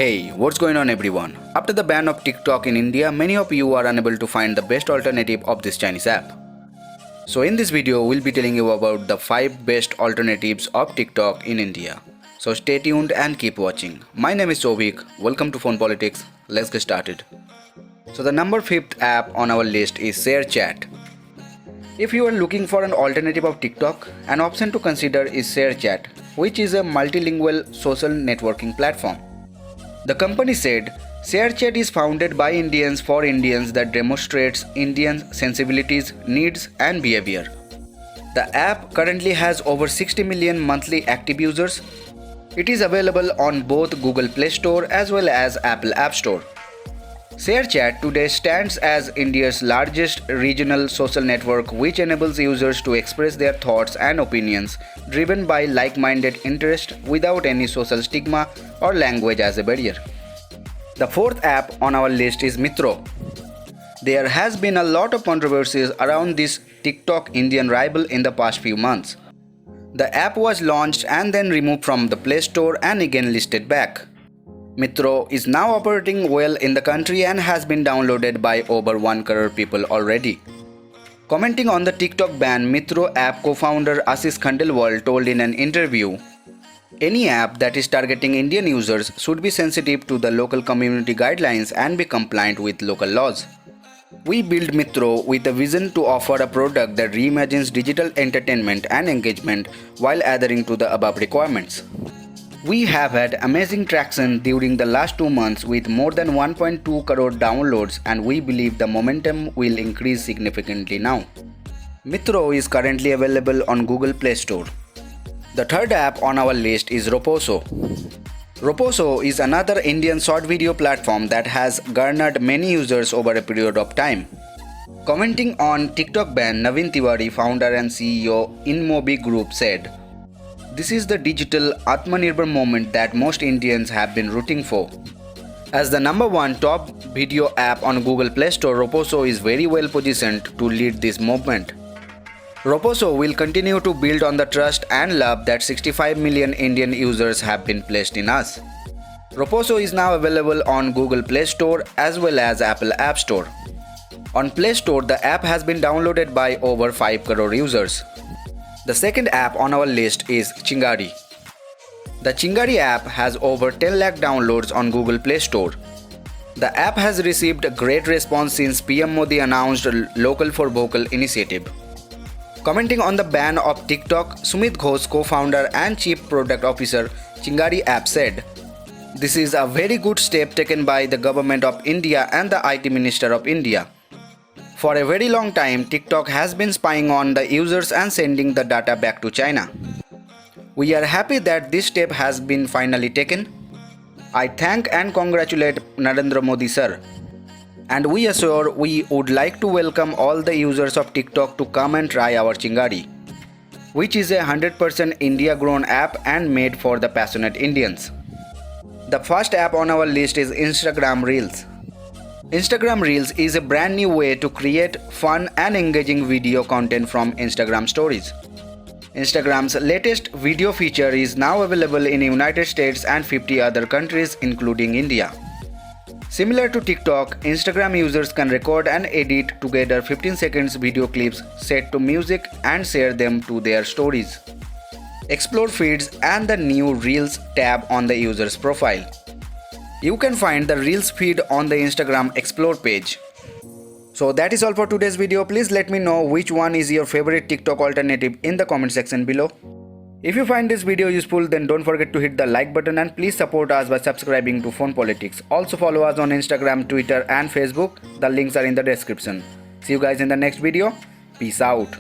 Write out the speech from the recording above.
Hey, what's going on everyone? After the ban of TikTok in India, many of you are unable to find the best alternative of this Chinese app. So in this video, we'll be telling you about the 5 best alternatives of TikTok in India. So stay tuned and keep watching. My name is Sovik. Welcome to Phone Politics. Let's get started. So the number 5th app on our list is ShareChat. If you are looking for an alternative of TikTok, an option to consider is ShareChat, which is a multilingual social networking platform. The company said, ShareChat is founded by Indians for Indians that demonstrates Indians' sensibilities, needs and behavior. The app currently has over 60 million monthly active users. It is available on both Google Play Store as well as Apple App Store. ShareChat today stands as India's largest regional social network which enables users to express their thoughts and opinions driven by like-minded interest without any social stigma or language as a barrier. The 4th app on our list is Mitro. There has been a lot of controversies around this TikTok Indian rival in the past few months. The app was launched and then removed from the Play Store and again listed back. Mitro is now operating well in the country and has been downloaded by over 1 crore people already. Commenting on the TikTok ban, Mitro app co-founder Ashish Khandelwal told in an interview, "Any app that is targeting Indian users should be sensitive to the local community guidelines and be compliant with local laws. We built Mitro with a vision to offer a product that reimagines digital entertainment and engagement while adhering to the above requirements. We have had amazing traction during the last 2 months with more than 1.2 crore downloads and we believe the momentum will increase significantly now." Mitro is currently available on Google Play Store. The 3rd app on our list is Roposo. Roposo is another Indian short video platform that has garnered many users over a period of time. Commenting on TikTok ban, Naveen Tiwari, founder and CEO InMobi Group said, "This is the digital Atmanirbhar moment that most Indians have been rooting for." As the number 1 top video app on Google Play Store, Roposo is very well positioned to lead this movement. Roposo will continue to build on the trust and love that 65 million Indian users have been placed in us. Roposo is now available on Google Play Store as well as Apple App Store. On Play Store, the app has been downloaded by over 5 crore users. The 2nd app on our list is Chingari. The Chingari app has over 10 lakh downloads on Google Play Store. The app has received a great response since PM Modi announced Local for Vocal initiative. Commenting on the ban of TikTok, Sumit Ghosh, co-founder and chief product officer, Chingari app said, "This is a very good step taken by the government of India and the IT Minister of India. For a very long time, TikTok has been spying on the users and sending the data back to China. We are happy that this step has been finally taken. I thank and congratulate Narendra Modi sir. And we assure we would like to welcome all the users of TikTok to come and try our Chingari, which is a 100% India-grown app and made for the passionate Indians." The 1st app on our list is Instagram Reels. Instagram Reels is a brand new way to create fun and engaging video content from Instagram stories. Instagram's latest video feature is now available in the United States and 50 other countries including India. Similar to TikTok, Instagram users can record and edit together 15 seconds video clips set to music and share them to their stories, explore feeds and the new Reels tab on the user's profile. You can find the Reels feed on the Instagram Explore page. So that is all for today's video. Please let me know which one is your favorite TikTok alternative in the comment section below. If you find this video useful, then don't forget to hit the like button and please support us by subscribing to Phone Politics. Also follow us on Instagram, Twitter and Facebook. The links are in the description. See you guys in the next video. Peace out.